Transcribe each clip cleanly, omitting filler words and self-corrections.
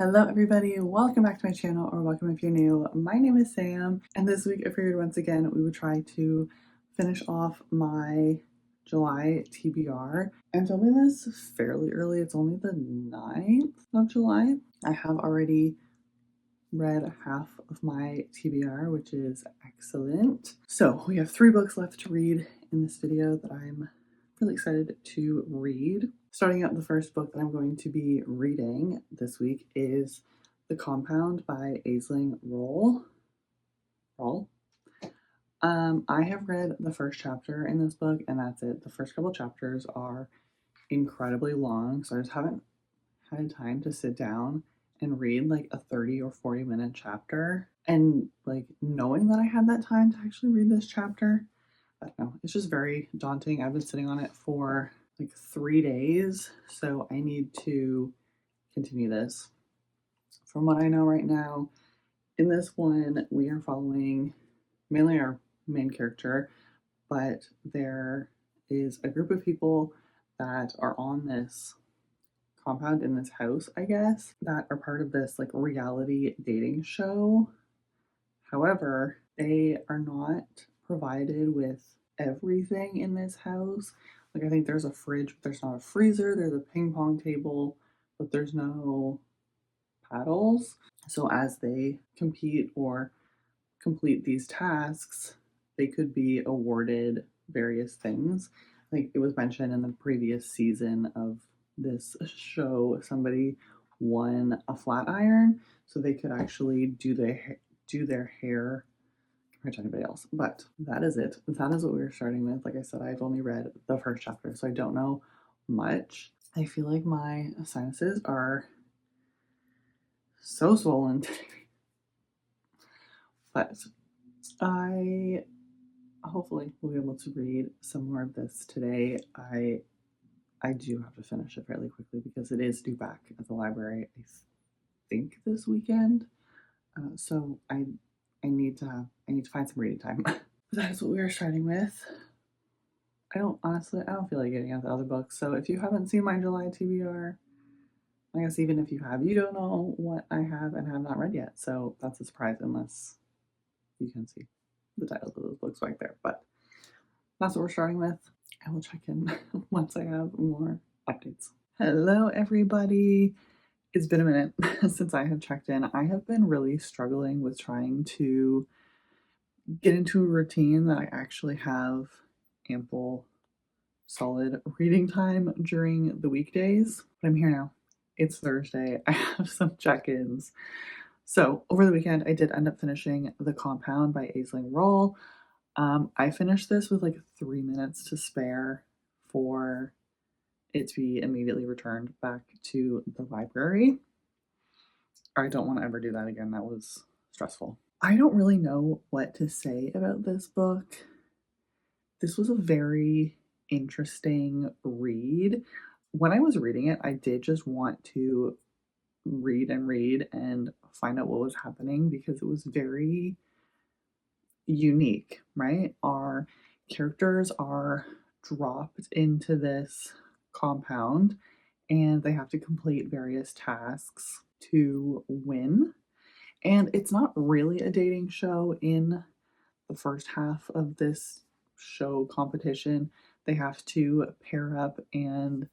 Hello everybody, welcome back to my channel, or welcome if you're new. My name is Sam, and this week I figured once again we would try to finish off my July TBR. I'm filming this fairly early, it's only the 9th of July. I have already read half of my TBR, which is excellent. So we have 3 books left to read in this video that I'm really excited to read. Starting out, the first book that I'm going to be reading this week is The Compound by Aisling Roll. I have read the first chapter in this book, and that's it. The first couple chapters are incredibly long, so I just haven't had time to sit down and read like a 30 or 40-minute chapter. And like knowing that I had that time to actually read this chapter, I don't know, it's just very daunting. I've been sitting on it for like 3 days, so I need to continue this. From what I know right now, in this one, we are following mainly our main character, but there is a group of people that are on this compound in this house, I guess, that are part of this like reality dating show. However, they are not provided with everything in this house. Like I think there's a fridge, but there's not a freezer. There's a ping pong table, but there's no paddles. So as they compete or complete these tasks, they could be awarded various things. Like it was mentioned in the previous season of this show, somebody won a flat iron, so they could actually do their hair compared to anybody else. But that is it. That is what we were starting with. Like I said, I've only read the first chapter, so I don't know much. I feel like my sinuses are so swollen today. But I hopefully will be able to read some more of this today. I do have to finish it fairly quickly because it is due back at the library, I think this weekend. So I need to find some reading time. That is what we are starting with. I don't feel like getting out the other books. So if you haven't seen my July TBR, I guess even if you have, you don't know what I have and have not read yet. So that's a surprise unless you can see the titles of those books right there. But that's what we're starting with. I will check in once I have more updates. Hello, everybody. It's been a minute since I have checked in. I have been really struggling with trying to get into a routine that I actually have ample, solid reading time during the weekdays. But I'm here now. It's Thursday. I have some check-ins. So over the weekend, I did end up finishing The Compound by Aisling Roll. I finished this with like 3 minutes to spare for it to be immediately returned back to the library. I don't want to ever do that again. That was stressful. I don't really know what to say about this book. This was a very interesting read. When I was reading it, I did just want to read and find out what was happening because it was very unique, right? Our characters are dropped into this compound and they have to complete various tasks to win. And it's not really a dating show in the first half of this show competition. They have to pair up and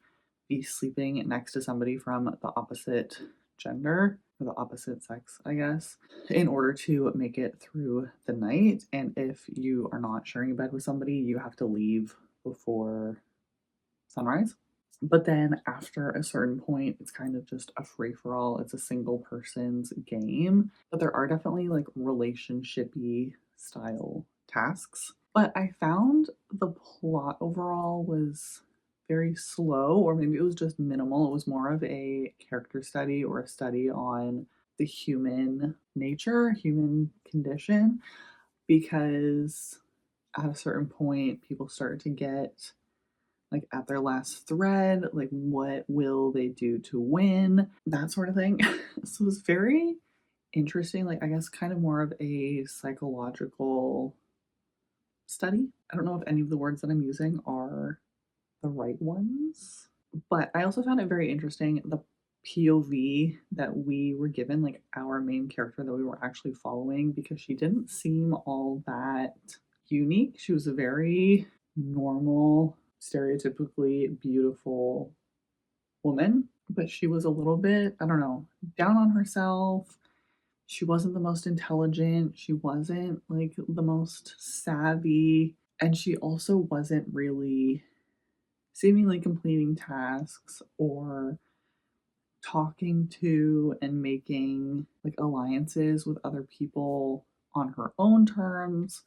be sleeping next to somebody from the opposite gender or the opposite sex, I guess, in order to make it through the night. And if you are not sharing a bed with somebody, you have to leave before sunrise. But then after a certain point, it's kind of just a free for all. It's a single person's game. But there are definitely like relationshipy style tasks. But I found the plot overall was very slow, or maybe it was just minimal. It was more of a character study or a study on the human nature, human condition, because at a certain point, people start to get like at their last thread, like what will they do to win, that sort of thing. So it was very interesting, like I guess kind of more of a psychological study. I don't know if any of the words that I'm using are the right ones, but I also found it very interesting. The POV that we were given, like our main character that we were actually following, because she didn't seem all that unique. She was a very normal, stereotypically beautiful woman, but she was a little bit, I don't know, down on herself. She wasn't the most intelligent. She wasn't like the most savvy. And she also wasn't really seemingly completing tasks or talking to and making like alliances with other people on her own terms.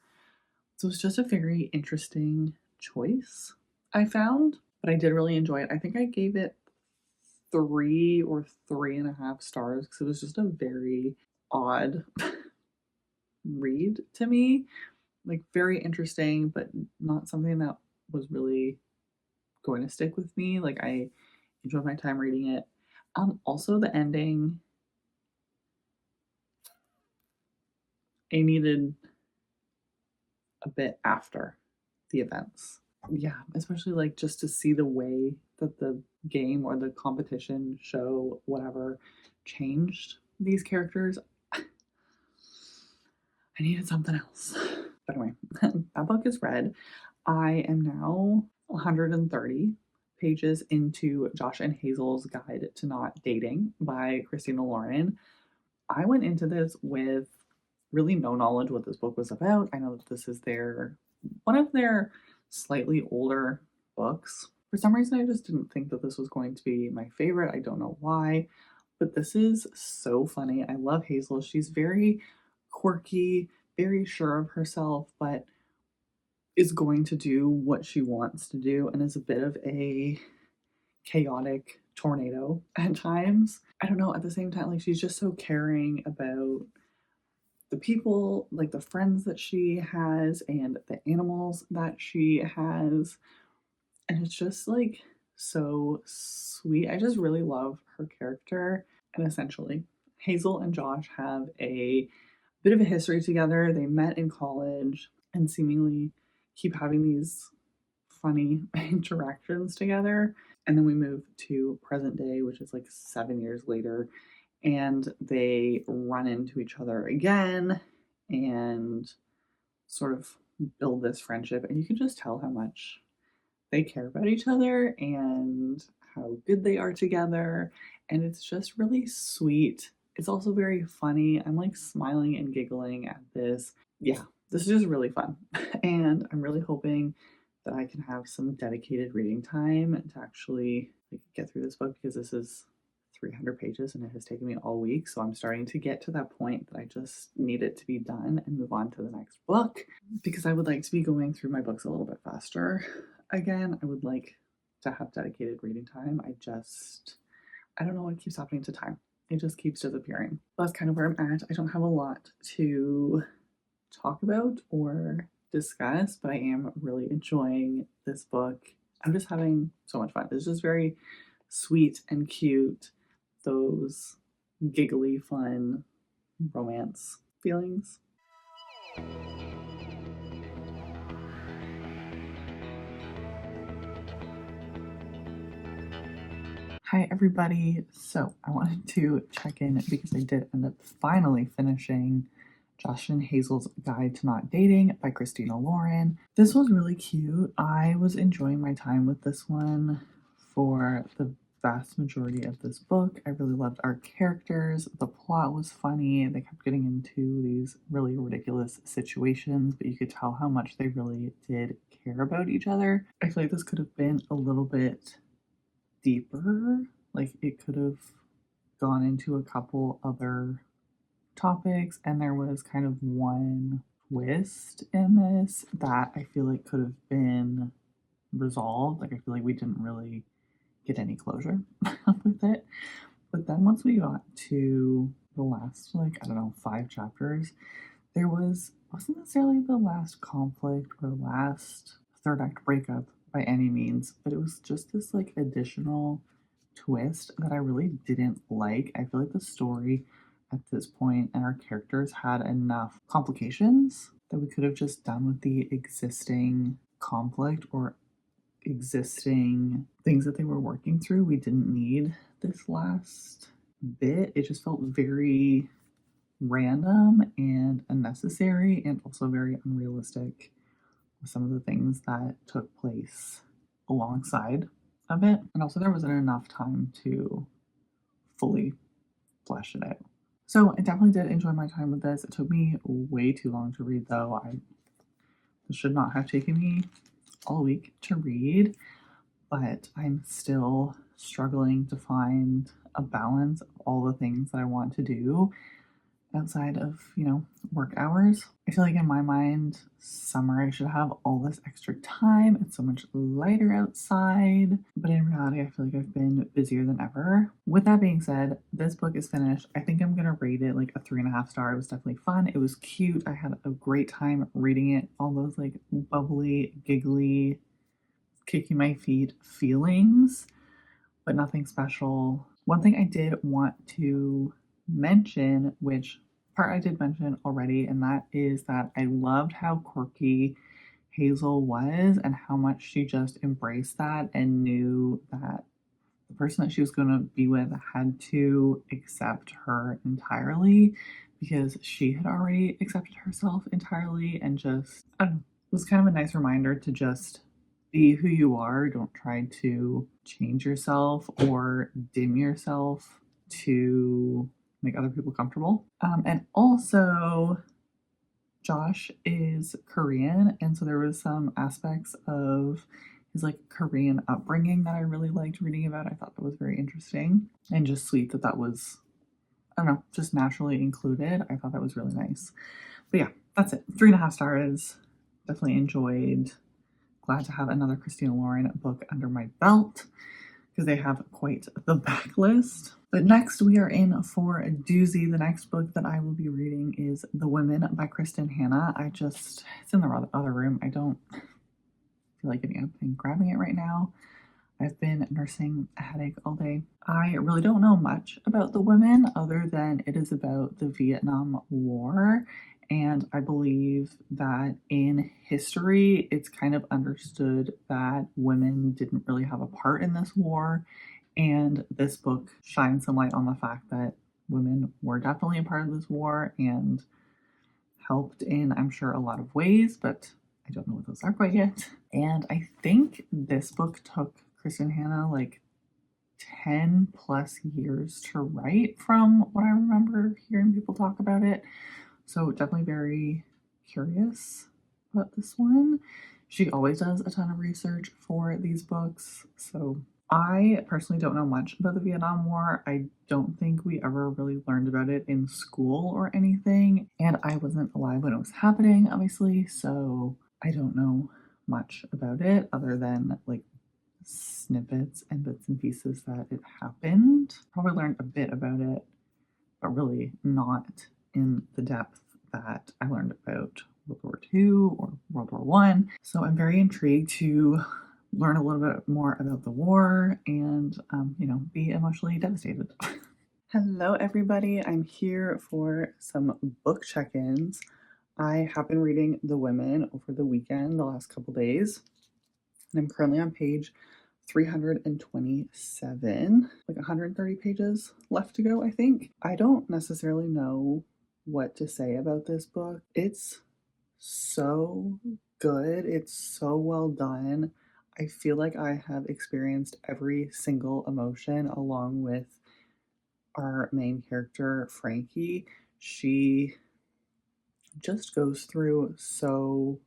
So it's just a very interesting choice, I found, but I did really enjoy it. I think I gave it 3 or 3.5 stars because it was just a very odd read to me. Like, very interesting, but not something that was really going to stick with me. Like, I enjoyed my time reading it. Also, the ending, I needed a bit after the events. Yeah, especially like just to see the way that the game or the competition, show, whatever, changed these characters. I needed something else. But anyway, that book is read. I am now 130 pages into Josh and Hazel's Guide to Not Dating by Christina Lauren. I went into this with really no knowledge what this book was about. I know that this is one of their slightly older books. For some reason, I just didn't think that this was going to be my favorite. I don't know why, but this is so funny. I love Hazel. She's very quirky, very sure of herself, but is going to do what she wants to do and is a bit of a chaotic tornado at times. I don't know, at the same time, like she's just so caring about the people, like the friends that she has and the animals that she has. And it's just like so sweet. I just really love her character. And essentially, Hazel and Josh have a bit of a history together. They met in college and seemingly keep having these funny interactions together. And then we move to present day, which is like 7 years later, and they run into each other again and sort of build this friendship. And you can just tell how much they care about each other and how good they are together. And it's just really sweet. It's also very funny. I'm like smiling and giggling at this. Yeah, this is just really fun. And I'm really hoping that I can have some dedicated reading time to actually like, get through this book, because this is 300 pages and it has taken me all week. So I'm starting to get to that point that I just need it to be done and move on to the next book, because I would like to be going through my books a little bit faster. Again, I would like to have dedicated reading time. I don't know what keeps happening to time. It just keeps disappearing. That's kind of where I'm at. I don't have a lot to talk about or discuss, but I am really enjoying this book. I'm just having so much fun. It's just very sweet and cute. Those giggly, fun romance feelings. Hi, everybody. So I wanted to check in because I did end up finally finishing Josh and Hazel's Guide to Not Dating by Christina Lauren. This was really cute. I was enjoying my time with this one for the vast majority of this book. I really loved our characters. The plot was funny. They kept getting into these really ridiculous situations, but you could tell how much they really did care about each other. I feel like this could have been a little bit deeper. Like it could have gone into a couple other topics, and there was kind of one twist in this that I feel like could have been resolved. Like I feel like we didn't really get any closure with it. But then once we got to the last, like, I don't know, 5 chapters, there wasn't necessarily the last conflict or last third act breakup by any means, but it was just this like additional twist that I really didn't like. I feel like the story at this point and our characters had enough complications that we could have just done with the existing conflict or existing things that they were working through. We didn't need this last bit. It just felt very random and unnecessary and also very unrealistic with some of the things that took place alongside of it. And also, there wasn't enough time to fully flesh it out. So I definitely did enjoy my time with this. It took me way too long to read, though. This should not have taken me all week to read, but I'm still struggling to find a balance of all the things that I want to do outside of, work hours. I feel like in my mind, summer, I should have all this extra time. It's so much lighter outside. But in reality, I feel like I've been busier than ever. With that being said, this book is finished. I think I'm going to rate it like a 3.5 star. It was definitely fun. It was cute. I had a great time reading it. All those like bubbly, giggly, kicking my feet feelings, but nothing special. One thing I did want to mention, which part I did mention already, and that is that I loved how quirky Hazel was and how much she just embraced that and knew that the person that she was going to be with had to accept her entirely because she had already accepted herself entirely, and just, I don't know, it was kind of a nice reminder to just be who you are. Don't try to change yourself or dim yourself to make other people comfortable. And also, Josh is Korean, and so there was some aspects of his like Korean upbringing that I really liked reading about. I thought that was very interesting and just sweet that that was, I don't know, just naturally included. I thought that was really nice. But yeah, that's it. 3.5 stars. Definitely enjoyed. Glad to have another Christina Lauren book under my belt because they have quite the backlist. But next we are in for a doozy. The next book that I will be reading is The Women by Kristen Hanna. It's in the other room. I don't feel like getting up and grabbing it right now. I've been nursing a headache all day. I really don't know much about The Women other than it is about the Vietnam War. And I believe that in history, it's kind of understood that women didn't really have a part in this war. And this book shines some light on the fact that women were definitely a part of this war and helped in, I'm sure, a lot of ways, but I don't know what those are quite yet. And I think this book took Kristen Hanna like 10 plus years to write from what I remember hearing people talk about it. So definitely very curious about this one. She always does a ton of research for these books. So I personally don't know much about the Vietnam War. I don't think we ever really learned about it in school or anything. And I wasn't alive when it was happening, obviously. So I don't know much about it other than like snippets and bits and pieces that it happened. Probably learned a bit about it, but really not in the depth that I learned about World War II or World War One. So I'm very intrigued to learn a little bit more about the war and, be emotionally devastated. Hello, everybody. I'm here for some book check-ins. I have been reading The Women over the weekend, the last couple days, and I'm currently on page 327, like 130 pages left to go, I think. I don't necessarily know what to say about this book. It's so good. It's so well done. I feel like I have experienced every single emotion along with our main character, Frankie. She just goes through so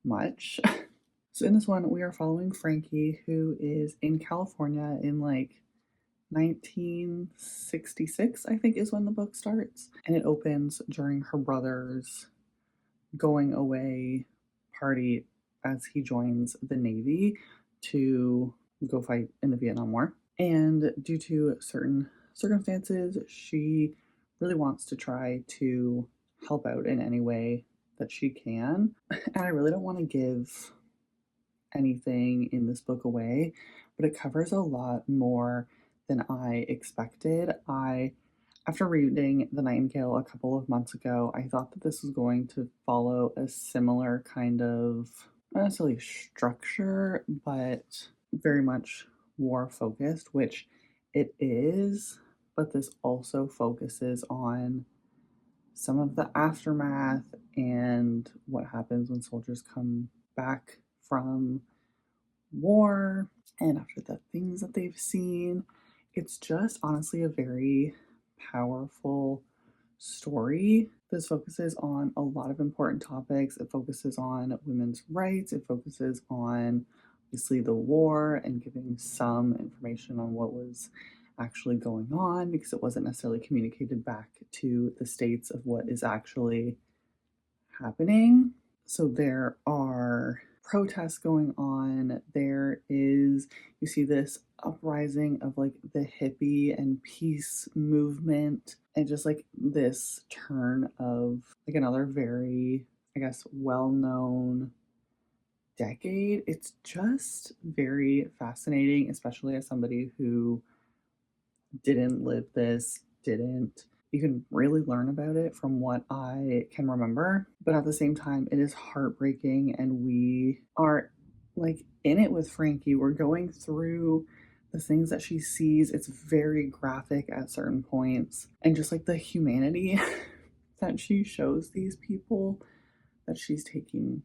much. So in this one, we are following Frankie, who is in California in like 1966, I think is when the book starts. And it opens during her brother's going away party as he joins the Navy to go fight in the Vietnam War. And due to certain circumstances, she really wants to try to help out in any way that she can. And I really don't want to give anything in this book away, but it covers a lot more than I expected. After reading The Nightingale a couple of months ago, I thought that this was going to follow a similar kind of not necessarily structure, but very much war focused, which it is, but this also focuses on some of the aftermath and what happens when soldiers come back from war and after the things that they've seen. It's just honestly a very powerful story. This focuses on a lot of important topics. It focuses on women's rights. It focuses on obviously the war and giving some information on what was actually going on because it wasn't necessarily communicated back to the states of what is actually happening. So there are protests going on. There is, you see this uprising of like the hippie and peace movement, and just like this turn of like another very, I guess, well known decade. It's just very fascinating, especially as somebody who didn't live this, didn't even really learn about it from what I can remember. But at the same time, it is heartbreaking, and we are like in it with Frankie. We're going through the things that she sees. It's very graphic at certain points, and just like the humanity that she shows these people that she's taking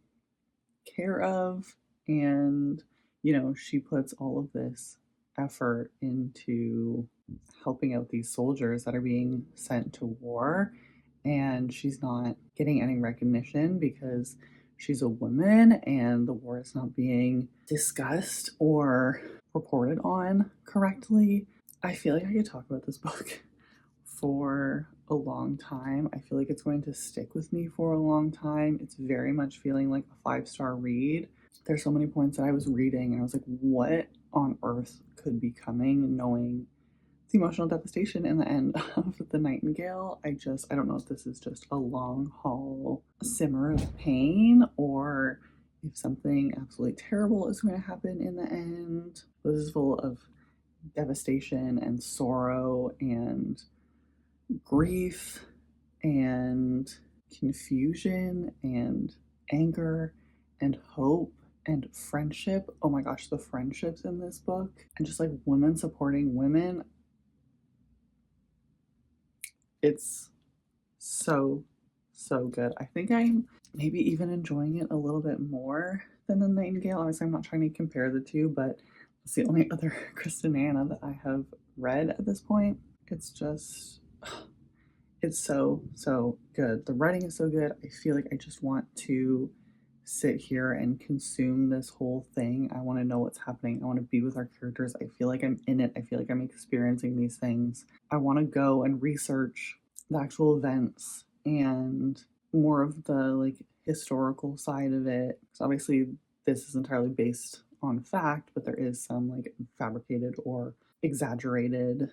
care of. And, you know, she puts all of this effort into helping out these soldiers that are being sent to war, and she's not getting any recognition because she's a woman and the war is not being discussed or reported on correctly. I feel like I could talk about this book for a long time. I feel like it's going to stick with me for a long time. It's very much feeling like a 5-star read. There's so many points that I was reading and I was like, what on earth could be coming, knowing the emotional devastation in the end of The Nightingale. I don't know if this is just a long haul simmer of pain or if something absolutely terrible is going to happen in the end. This is full of devastation and sorrow and grief and confusion and anger and hope and friendship. Oh my gosh, the friendships in this book and just like women supporting women. It's so good. I think I'm maybe even enjoying it a little bit more than The Nightingale. Obviously, I'm not trying to compare the two, but it's the only other Kristen Anna that I have read at this point. It's just, it's so good. The writing is so good. I feel like I just want to sit here and consume this whole thing. I want to know what's happening. I want to be with our characters. I feel like I'm in it. I feel like I'm experiencing these things. I want to go and research the actual events and more of the like historical side of it. So obviously this is entirely based on fact, but there is some like fabricated or exaggerated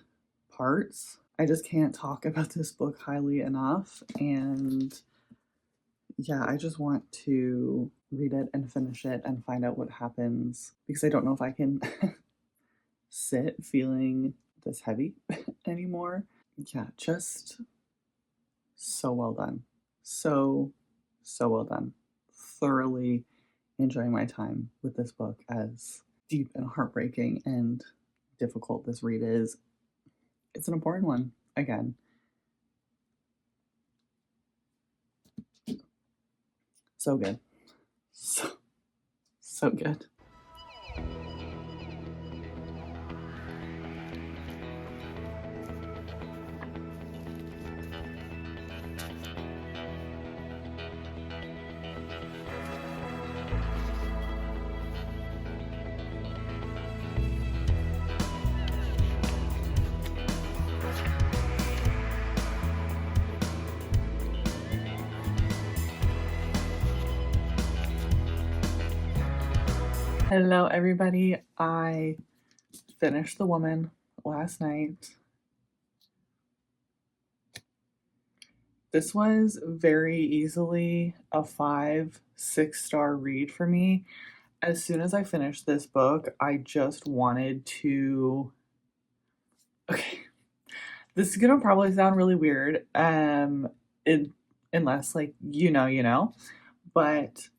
parts. I just can't talk about this book highly enough, and yeah, I just want to read it and finish it and find out what happens because I don't know if I can sit feeling this heavy anymore. Yeah, just so well done. So well done. Thoroughly enjoying my time with this book, as deep and heartbreaking and difficult this read is. It's an important one. Again, so good. So good. Hello, everybody. I finished The Woman last night. This was very easily a 5-6-star read for me. As soon as I finished this book, I just wanted to. Okay, this is gonna probably sound really weird, it, unless like you know, but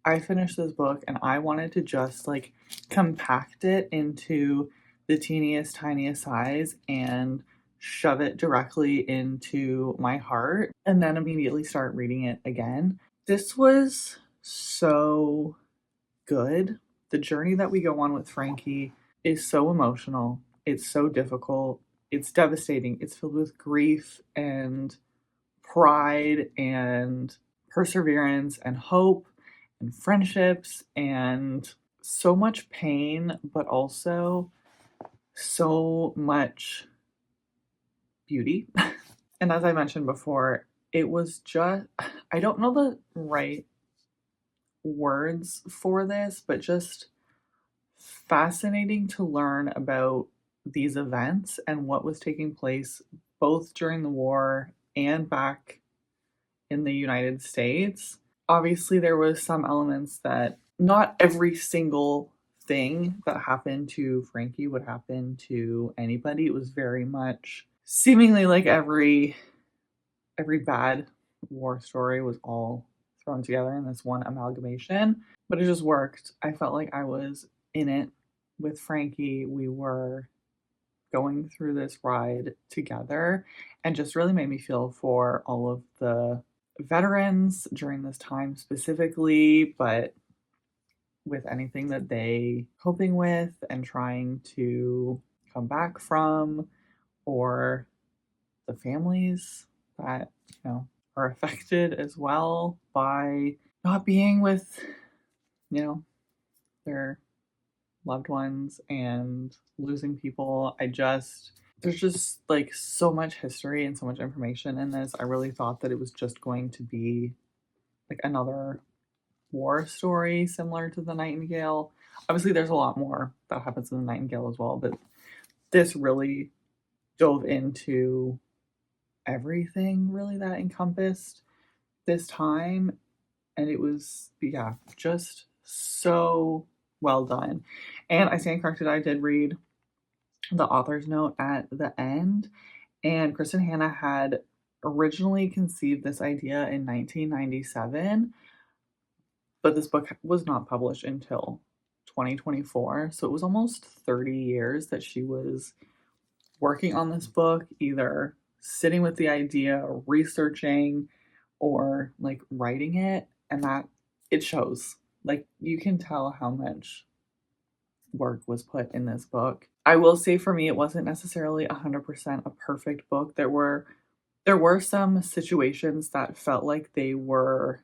I finished this book and I wanted to just like compact it into the teeniest, tiniest size and shove it directly into my heart and then immediately start reading it again. This was so good. The journey that we go on with Frankie is so emotional. It's so difficult. It's devastating. It's filled with grief and pride and perseverance and hope and friendships and so much pain, but also so much beauty. And as I mentioned before, it was just, I don't know the right words for this, but just fascinating to learn about these events and what was taking place both during the war and back in the United States. Obviously, there was some elements that not every single thing that happened to Frankie would happen to anybody. It was very much seemingly like every bad war story was all thrown together in this one amalgamation, but it just worked. I felt like I was in it with Frankie. We were going through this ride together and just really made me feel for all of the veterans during this time specifically, but with anything that they coping with and trying to come back from, or the families that, are affected as well by not being with, their loved ones and losing people. There's just like so much history and so much information in this. I really thought that it was just going to be like another war story similar to the Nightingale. Obviously, there's a lot more that happens in the Nightingale as well, but this really dove into everything really that encompassed this time. And it was, yeah, just so well done. And I stand corrected, I did read the author's note at the end. And Kristen Hanna had originally conceived this idea in 1997, but this book was not published until 2024. So it was almost 30 years that she was working on this book, either sitting with the idea, researching, or like writing it. And that it shows. Like you can tell how much work was put in this book. I will say for me, it wasn't necessarily 100% a perfect book. There were some situations that felt like they were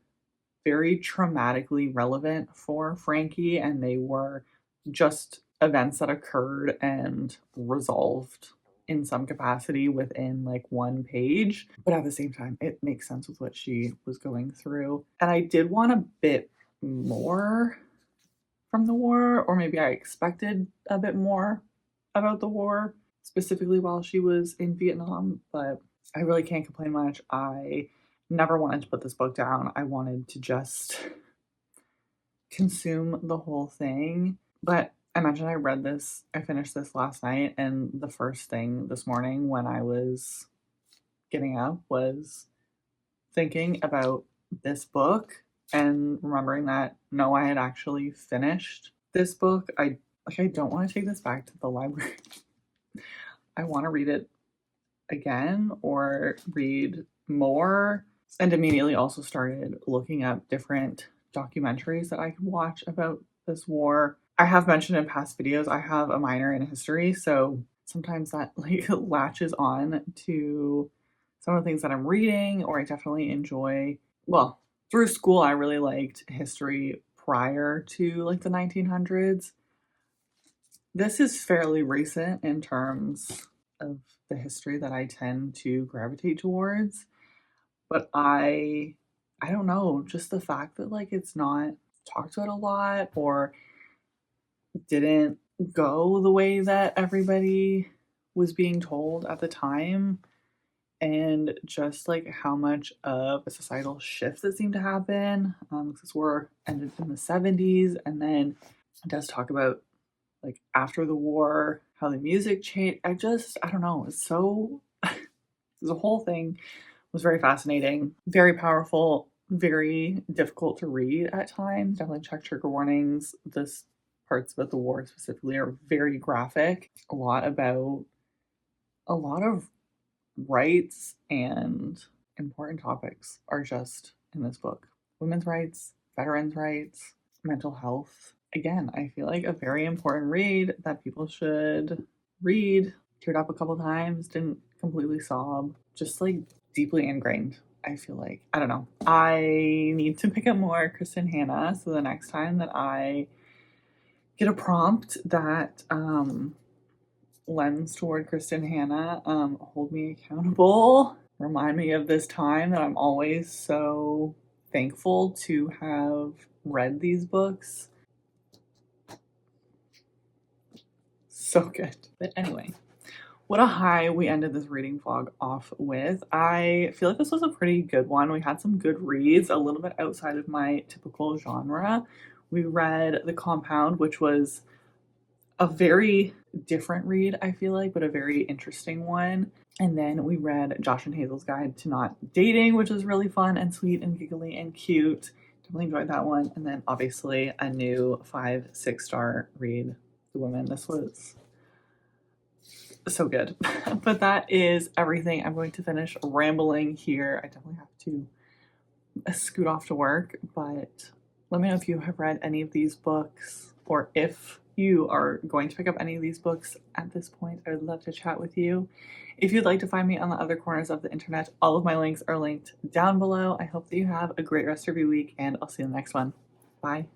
very traumatically relevant for Frankie, and they were just events that occurred and resolved in some capacity within like one page. But at the same time, it makes sense with what she was going through. And I did want a bit more from the war, or maybe I expected a bit more about the war, specifically while she was in Vietnam, but I really can't complain much. I never wanted to put this book down. I wanted to just consume the whole thing. But I mentioned I finished this last night, and the first thing this morning when I was getting up was thinking about this book and remembering that no, I had actually finished this book. I don't want to take this back to the library. I want to read it again or read more, and immediately also started looking up different documentaries that I could watch about this war. I have mentioned in past videos I have a minor in history, so sometimes that like latches on to some of the things that I'm reading, or I definitely enjoy. Well, through school I really liked history prior to like the 1900s. This is fairly recent in terms of the history that I tend to gravitate towards, but I don't know, just the fact that like it's not talked about a lot or didn't go the way that everybody was being told at the time, and just like how much of a societal shift that seemed to happen. This war ended in the 70s, and then it does talk about like after the war, how the music changed. I don't know. It's so, the whole thing was very fascinating, very powerful, very difficult to read at times. Definitely check trigger warnings. This parts about the war specifically are very graphic. A lot of rights and important topics are just in this book. Women's rights, veterans' rights, mental health. Again, I feel like a very important read that people should read. Teared up a couple times, didn't completely sob, just like deeply ingrained. I feel like, I don't know. I need to pick up more Kristen Hanna, so the next time that I get a prompt that lens toward Kristen Hanna, hold me accountable. Remind me of this time that I'm always so thankful to have read these books. So good. But anyway, what a high we ended this reading vlog off with. I feel like this was a pretty good one. We had some good reads, a little bit outside of my typical genre. We read The Compound, which was a very different read, I feel like, but a very interesting one. And then we read Josh and Hazel's Guide to Not Dating, which was really fun and sweet and giggly and cute. Definitely enjoyed that one. And then obviously a new 5-6-star read, The Women. This was so good. But that is everything. I'm going to finish rambling here. I definitely have to scoot off to work, but let me know if you have read any of these books, or if you are going to pick up any of these books at this point. I would love to chat with you. If you'd like to find me on the other corners of the internet, all of my links are linked down below. I hope that you have a great rest of your week, and I'll see you in the next one. Bye.